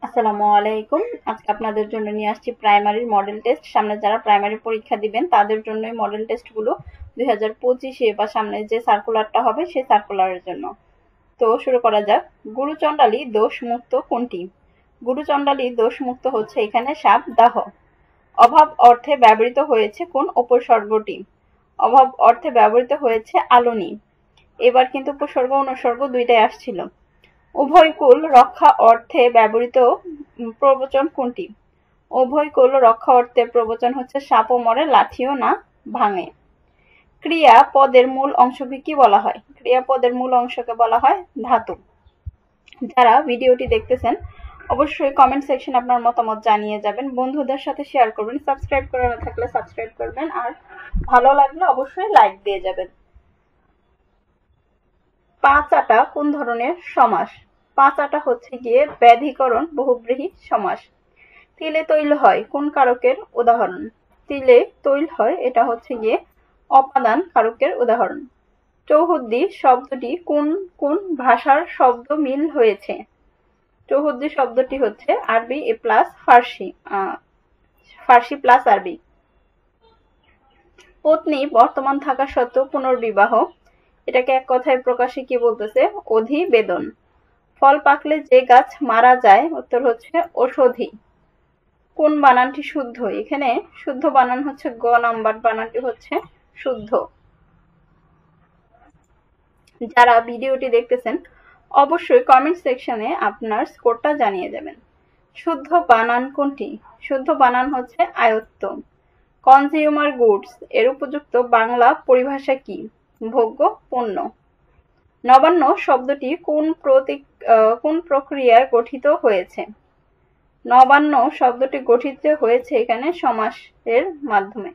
আসসালামু আলাইকুম। আজকে আপনাদের জন্য নিয়ে আসছি প্রাইমারির মডেল টেস্ট। সামনে যারা প্রাইমারি পরীক্ষা দিবেন তাদের জন্যই মডেল টেস্টগুলো 2025-এ বা সামনে যে সার্কুলারটা হবে সেই সার্কুলারের জন্য। তো শুরু করা যাক। গুরুচণ্ডালী দোষমুক্ত কোনটি? গুরুচণ্ডালী দোষমুক্ত হচ্ছে এখানে সাপ দাহ। অভাব অর্থে ব্যবহৃত হয়েছে কোন উপসর্গটি? অভাব অর্থে ব্যবহৃত হয়েছে আলোনি। এবার কিন্তু উপসর্গ অনুসর্গ দুইটাই আসছিল। উভয়কুল রক্ষা অর্থে ব্যবহৃত প্রবচন কোনটি? উভয়কুল রক্ষা অর্থে প্রবচন হচ্ছে সাপও মরে লাঠিও না ভাঙে। ক্রিয়াপদের মূল অংশকে কি বলা হয়? ক্রিয়াপদের মূল অংশকে বলা হয় ধাতু। যারা ভিডিওটি দেখতেছেন অবশ্যই কমেন্ট সেকশন আপনার মতামত জানিয়ে যাবেন, বন্ধুদের সাথে শেয়ার করবেন, সাবস্ক্রাইব করা না থাকলে সাবস্ক্রাইব করবেন, আর ভালো লাগলে অবশ্যই লাইক দিয়ে যাবেন। পাঁচ আটা কোন ধরনের সমাস? পাঁচ আটা হচ্ছে গিয়ে ব্যাধিকরণ বহুব্রীহি সমাস। তিলে তৈল হয় কোন কারকের উদাহরণ? তিলে তৈল হয় এটা হচ্ছে গিয়ে অপাদান কারকের উদাহরণ। চৌহদ্দি শব্দটি কোন কোন ভাষার শব্দ মিল হয়েছে? চৌহদ্দি শব্দটি হচ্ছে আরবি প্লাস ফার্সি, ফার্সি প্লাস আরবি। পত্নী বর্তমান থাকা সত্ত্বেও পুনর্বিবাহ, এটাকে এক কথায় প্রকাশে কি বলতেছে? অধিবেদন। ফল পাকলে যে গাছ মারা যায়, উত্তর হচ্ছে ঔষধি। কোন বানানটি শুদ্ধ? এখানে শুদ্ধ বানান হচ্ছে গ নাম্বার বানানটি হচ্ছে শুদ্ধ। যারা ভিডিওটি দেখতেছেন অবশ্যই কমেন্ট সেকশনে আপনার স্কোরটা জানিয়ে যাবেন। শুদ্ধ বানান কোনটি? শুদ্ধ বানান হচ্ছে আয়ত্ত। কনজিউমার গুডস এর উপযুক্ত বাংলা পরিভাষা কি? ভোগ্য পণ্য। নবান্ন শব্দটি কোন প্রক্রিয়ায় গঠিত হয়েছে? নবান্ন শব্দটি গঠিত হয়েছে এখানে সমাসের মাধ্যমে।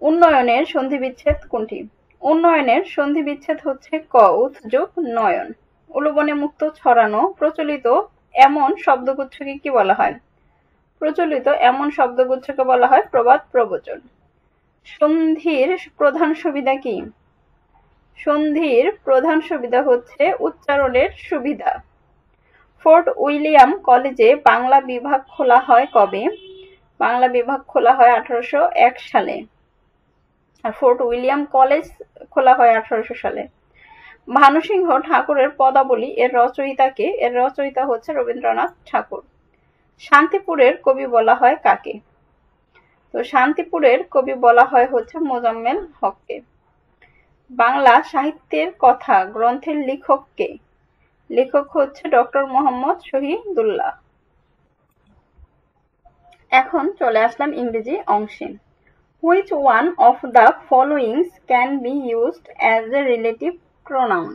উন্নয়নের সন্ধিবিচ্ছেদ কোনটি? উন্নয়নের সন্ধিবিচ্ছেদ হচ্ছে ক উথ যোগ নয়ন। উলুবনে মুক্ত ছড়ানো প্রচলিত এমন শব্দগুচ্ছকে কি বলা হয়? প্রচলিত এমন শব্দগুচ্ছকে বলা হয় প্রবাদ প্রবচন। সন্ধির প্রধান সুবিধা কি? সন্ধির প্রধান সুবিধা হচ্ছে উচ্চারণের সুবিধা। ফোর্ট উইলিয়াম কলেজে বাংলা বিভাগ খোলা হয় কবে? বাংলা বিভাগ খোলা হয় 1801 সালে। আর ফোর্ট উইলিয়াম কলেজ খোলা হয় 1800 সালে। ভানুসিংহ ঠাকুরের পদাবলী এর রচয়িতা কে? এর রচয়িতা হচ্ছে রবীন্দ্রনাথ ঠাকুর। শান্তিপুরের কবি বলা হয় কাকে? তো শান্তিপুরের কবি বলা হয় হচ্ছে মোজাম্মেল হককে। বাংলা সাহিত্যের কথা গ্রন্থের লেখক কে? লেখক হচ্ছে ডক্টর মোহাম্মদ শহীদুল্লাহ। এখন চলে আসলাম ইংরেজি অংশে। Which one of the following can be used as a relative pronoun?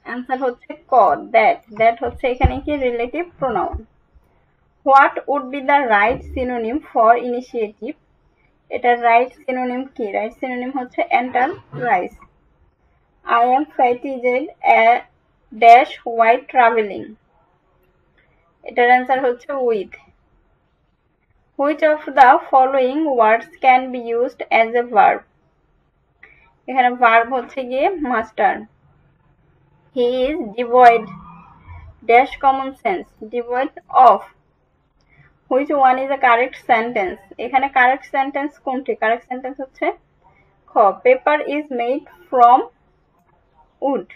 Answer হচ্ছে ক that. That হচ্ছে এখানে কি relative pronoun. What would be the right synonym for initiative? এটার right synonym কি? Right synonym হচ্ছে enterprise. I am fatigued dash while traveling. এটার answer হচ্ছে with. Which of the following words can be used as a verb? এখানে verb হচ্ছে গিয়ে master. He is devoid dash common sense. Devoid of. Which one is a correct sentence? এখানে correct sentence কোনটি? Correct sentence হচ্ছে খ paper is made from wood.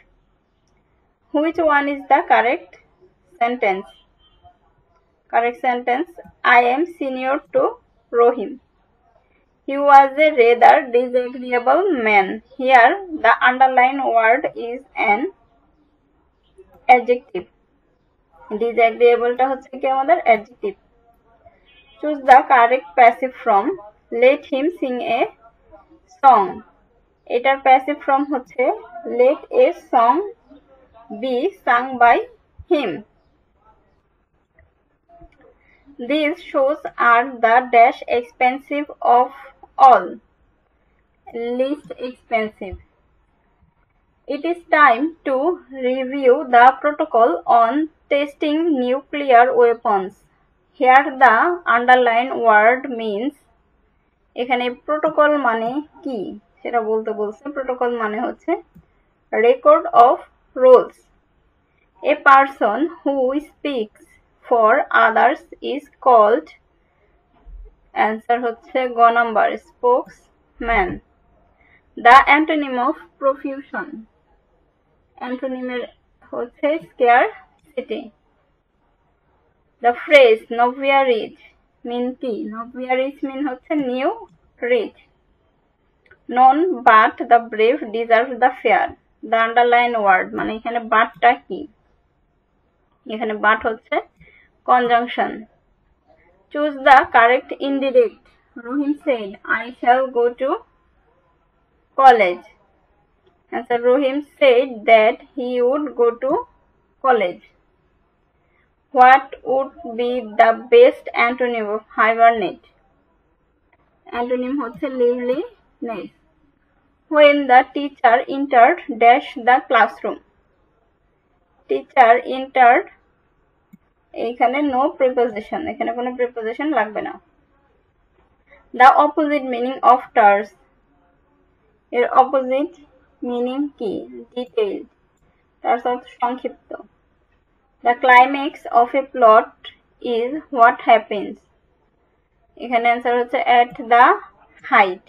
Which one is the correct sentence? Correct sentence, I am senior to Rohim. He was a rather disagreeable man. Here the underlined word is an adjective. Disagreeable টা হচ্ছে কি আমাদের adjective. Choose the correct passive form. Let him sing a song. এটার passive form হচ্ছে let a song be sung by him. These shoes are the dash expensive of all. Least expensive. It is time to review the protocol on testing nuclear weapons. Here the underlined word means. এখানে protocol মানে কি সেটা বলতে বলছে। protocol মানে হচ্ছে record of rules. A person who speaks for others is called, answer হচ্ছে গ number, spokesman. The antonym of profusion, অ্যান্টোনিমের হচ্ছে scarcity. The phrase nowhere rich mean কি? Nowhere rich mean হচ্ছে new rich. None but the brave deserve the fair. The underline word মানে এখানে বাটটা কি? এখানে but হচ্ছে conjunction. Choose the correct indirect. Rohim said, I shall go to college. Answer, Rohim said that he would go to college. What would be the best antonym of hibernate? Antonym হচ্ছে liveliness. When the teacher entered dash the classroom. Teacher entered, এখানে no preposition, এখানে কোনো preposition লাগবে না. The opposite meaning of terse. এর opposite meaning কি? Detailed. terse অর্থ সংক্ষিপ্ত. The climax of a plot is what happens. এখানে অ্যান্সার হচ্ছে at the height.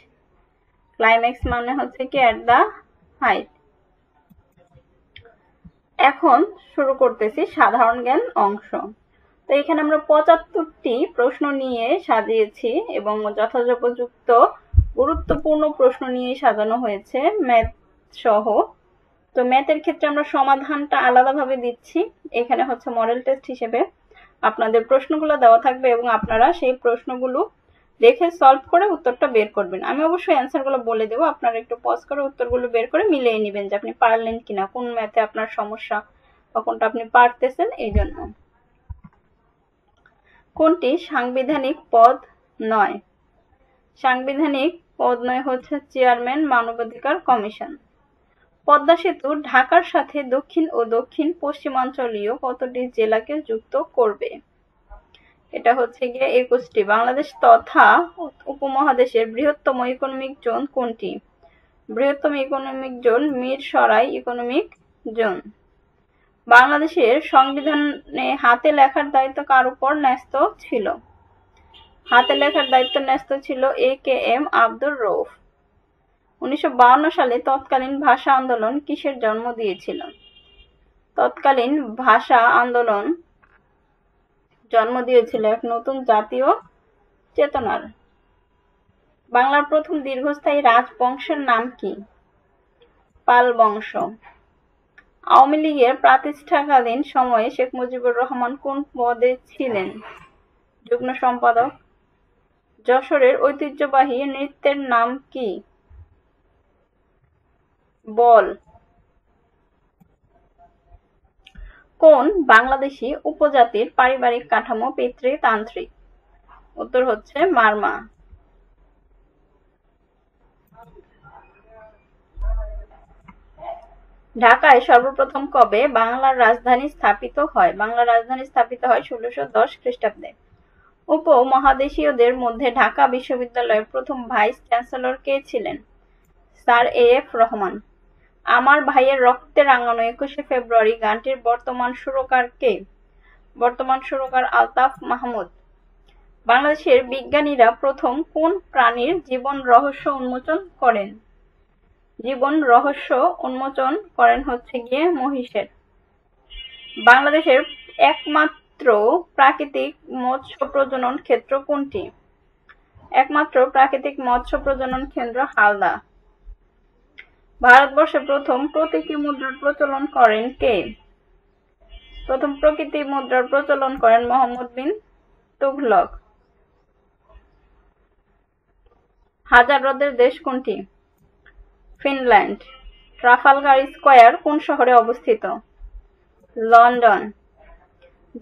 Climax মানে হচ্ছে কি at the height. এখন শুরু করতেছি সাধারণ জ্ঞান অংশ। তো এখানে আমরা 75টি প্রশ্ন নিয়ে সাজিয়েছি এবং যথাযথোপযুক্ত গুরুত্বপূর্ণ প্রশ্ন নিয়ে সাজানো হয়েছে ম্যাথ সহ। তো ম্যাথের ক্ষেত্রে আমরা সমাধানটা আলাদাভাবে দিচ্ছি। এখানে হচ্ছে মডেল টেস্ট হিসেবে আপনাদের প্রশ্নগুলো দেওয়া থাকবে এবং আপনারা সেই প্রশ্নগুলো দেখে সলভ করে উত্তরটা বের করবেন। আমি অবশ্যই অ্যান্সারগুলো বলে দেবো, আপনারা একটু পজ করে উত্তরগুলো বের করে মিলিয়ে নেবেন যে আপনি পারলেন কিনা, কোন ম্যাথে আপনার সমস্যা বা কোনটা আপনি পারতেছেন। এই জন্য কোনটি সাংবিধানিক পদ নয়? সাংবিধানিক পদ নয় হচ্ছে চেয়ারম্যান মানবাধিকার কমিশন। পদ্মা সেতু ঢাকার সাথে দক্ষিণ ও দক্ষিণ পশ্চিমাঞ্চলীয় কতটি জেলাকে যুক্ত করবে? এটা হচ্ছে গিয়ে 21টি। বাংলাদেশ তথা উপমহাদেশের বৃহত্তম ইকোনমিক জোন কোনটি? বৃহত্তম economic zone Mirsarai economic zone. বাংলাদেশের সংবিধানে হাতে লেখার দায়িত্ব কার উপর ন্যস্ত ছিল? হাতে লেখার দায়িত্ব ন্যস্ত ছিল AKM আব্দুর রউফ। 1952 সালে তৎকালীন ভাষা আন্দোলন কিসের জন্ম দিয়েছিল? তৎকালীন ভাষা আন্দোলন জন্ম দিয়েছিল এক নতুন জাতীয় চেতনার। বাংলার প্রথম দীর্ঘস্থায়ী রাজবংশের নাম কি? পাল বংশ। আওয়ামী লীগের প্রতিষ্ঠাকালীন সময়ে শেখ মুজিবুর রহমান কোন পদে ছিলেন? যুগ্ম সম্পাদক। যশোরের ঐতিহ্যবাহী নৃত্যের নাম কি? বল। কোন বাংলাদেশি উপজাতির পারিবারিক কাঠামো পিতৃতান্ত্রিক? উত্তর হচ্ছে মারমা। ঢাকায় সর্বপ্রথম কবে বাংলার রাজধানী স্থাপিত হয়? বাংলার রাজধানী স্থাপিত হয় 1610 খ্রিস্টাব্দে। উপমহাদেশীয়দের মধ্যে ঢাকা বিশ্ববিদ্যালয়ের প্রথম ভাইস চ্যান্সেলর কে ছিলেন? Sir AF Rahman. আমার ভাইয়ের রক্তে রাঙানো 21শে ফেব্রুয়ারি গানটির বর্তমান সুরকার কে? বর্তমান সুরকার আলতাফ মাহমুদ। বাংলাদেশের বিজ্ঞানীরা প্রথম কোন প্রাণীর জীবন রহস্য উন্মোচন করেন? জীবন রহস্য উন্মোচন করেন হচ্ছে গিয়ে মহিষের। বাংলাদেশের একমাত্র প্রাকৃতিক মৎস্য প্রজনন ক্ষেত্র কোনটি? একমাত্র প্রাকৃতিক মৎস্য প্রজনন কেন্দ্র হালদা। ভারতবর্ষে প্রথম প্রতীকী মুদ্রার প্রচলন করেন কে? প্রথম প্রকৃতি মুদ্রার প্রচলন করেন মোহাম্মদ বিন তুঘলক। হাজার হ্রদের দেশ কোনটি? ফিনল্যান্ড। ট্রাফালগার স্কয়ার কোন শহরে অবস্থিত? লন্ডন।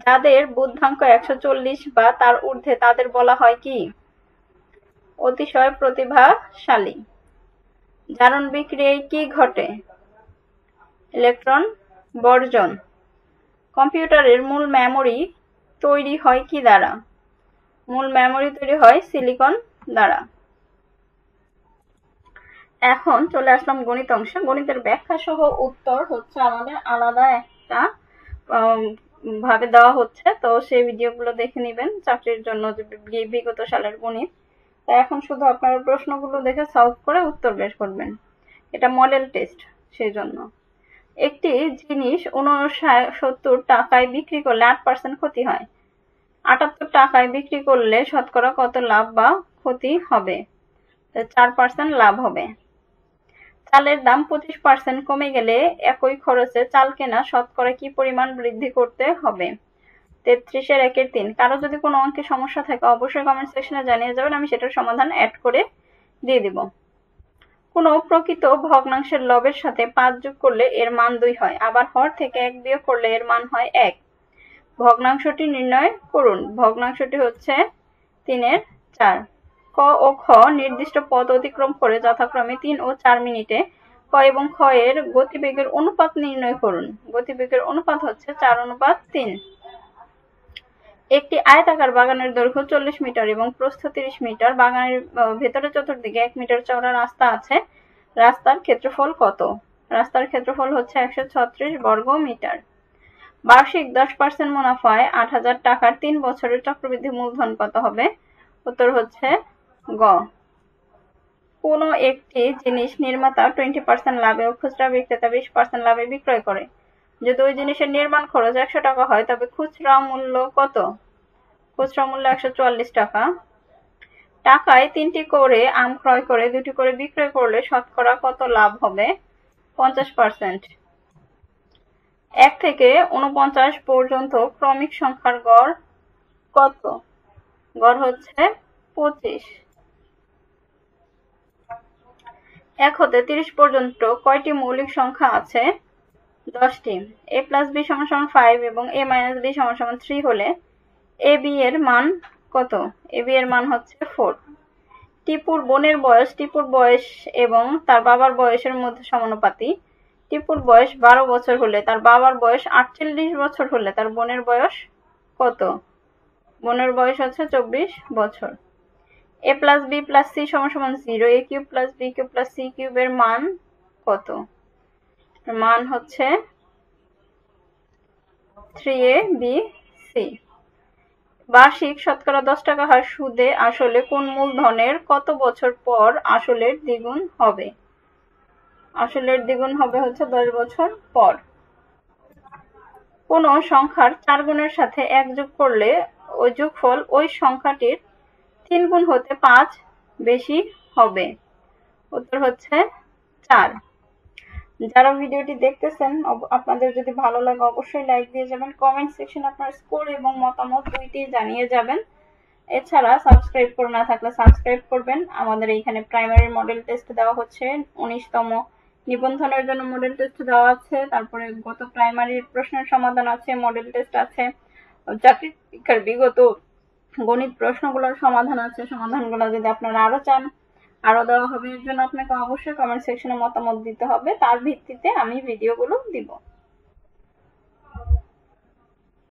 যাদের বুদ্ধাঙ্ক 140 বা তার ঊর্ধ্বে তাদের বলা হয় কি? অতিশয় প্রতিভাশালী। জারণ বিক্রিয়ায় কি ঘটে? ইলেকট্রন বর্জন। কম্পিউটারের মূল মেমোরি তৈরি হয় কি দ্বারা? মূল মেমোরি তৈরি হয় সিলিকন দ্বারা। এখন চলে আসলাম গণিত অংশে। গণিতের ব্যাখ্যা সহ উত্তর হচ্ছে আমাদের আলাদা একটা ভাবে দেওয়া হচ্ছে, তো সেই ভিডিওগুলো দেখে নেবেন চাকরির জন্য যে বিগত সালের গণিত। তো এখন শুধু আপনারা প্রশ্নগুলো দেখে সলভ করে উত্তর বের করবেন, এটা মডেল টেস্ট সেই জন্য। একটি জিনিস 69 টাকায় বিক্রি করলে 8% ক্ষতি হয়, 78 টাকায় বিক্রি করলে শতকরা কত লাভ বা ক্ষতি হবে? 4% লাভ হবে। চালের দাম 25% কমে গেলে একই খরচে চাল কেনা শতকরা কি পরিমাণ বৃদ্ধি করতে হবে? 33/1/3। কারো যদি কোনো অঙ্কে সমস্যা থাকে অবশ্যই কমেন্ট সেকশনে জানিয়ে যাবেন, আমি সেটার সমাধান অ্যাড করে দিয়ে দিব। কোনো প্রকৃত ভগ্নাংশের লবের সাথে 5 যোগ করলে এর মান 2 হয়, আবার হর থেকে 1 বিয়োগ করলে এর মান হয় 1। ভগ্নাংশটি নির্ণয় করুন। ভগ্নাংশটি হচ্ছে 3/4। ক ও খ নির্দিষ্ট পথ অতিক্রম করে যথাক্রমে 3 ও 4 মিনিটে ক এবং খ এর গতিবেগের অনুপাত নির্ণয় করুন। গতিবেগের অনুপাত হচ্ছে 4:3। একটি আয়তাকার বাগানের দৈর্ঘ্য 40 মিটার এবং প্রস্থ 30 মিটার। বাগানের ভেতরে চতুর্দিকে 1 মিটার চওড়া রাস্তা আছে। রাস্তার ক্ষেত্রফল কত? রাস্তার ক্ষেত্রফল হচ্ছে 136 বর্গ মিটার। বার্ষিক 10% মুনাফায় 8,000 টাকার 3 বছরের চক্রবৃদ্ধি মূলধন কত হবে? উত্তর হচ্ছে গ। কোন একটি জিনিস নির্মাতা 20% লাভে ও খুচরা বিক্রেতা 20% লাভে বিক্রয় করে। যদি ওই জিনিসের নির্মাণ খরচ 100 টাকা হয় তবে খুচরা মূল্য কত? খুচরা মূল্য 144 টাকা। টাকায় 3টি করে আম ক্রয় করে 2টি করে বিক্রয় করলে শতকরা কত লাভ হবে? 50%। 1 থেকে 49 পর্যন্ত ক্রমিক সংখ্যার গড় কত? গড় হচ্ছে 25। 1 হতে 30 পর্যন্ত কয়টি মৌলিক সংখ্যা আছে? 10টি। a + b = 5 এবং a - b = 3 হলে ab এর মান কত? ab এর মান হচ্ছে 4। টিপুর বোনের বয়স টিপুর বয়স এবং তার বাবার বয়সের মধ্যে সমানুপাতিক। টিপুর বয়স 12 বছর হলে তার বাবার বয়স 48 বছর হলে তার বোনের বয়স কত? বোনের বয়স হচ্ছে 24 বছর। a + b + c = 0। a³ + b³ + c³ এর মান কত? মান হচ্ছে 3abc। বার্ষিক শতকরা 10 টাকা হার সুদে আসলে কোন মূলধনের কত বছর পর আসলের দ্বিগুণ হবে? আসলের দ্বিগুণ হবে হচ্ছে 10 বছর পর। কোন সংখ্যার 4 গুণের সাথে 1 যোগ করলে ওই যোগফল ওই সংখ্যাটির 3 গুণ হতে 5 বেশি হবে? উত্তর হচ্ছে 4। যারা ভিডিওটি দেখতেছেন আপনাদের যদি ভালো লাগে অবশ্যই লাইক দিয়ে যাবেন। কমেন্ট সেকশনে আপনার স্কোর এবং মতামত দুইটি জানিয়ে যাবেন। এছাড়া সাবস্ক্রাইব করে না থাকলে সাবস্ক্রাইব করবেন। আমাদের এইখানে প্রাইমারি মডেল টেস্ট দেওয়া হচ্ছে, 19তম নিবন্ধনের জন্য মডেল টেস্ট দেওয়া আছে, তারপরে গত প্রাইমারির প্রশ্নের সমাধান আছে, মডেল টেস্ট আছে, চাকরি পরীক্ষার বিগত গণিত প্রশ্নগুলোর সমাধান আছে। সমাধানগুলো যদি আপনারা আরো চান আরো দেওয়া হবে, এর জন্য আপনাকে অবশ্যই কমেন্ট সেকশনে মতামত দিতে হবে, তার ভিত্তিতে আমি ভিডিওগুলো দিব।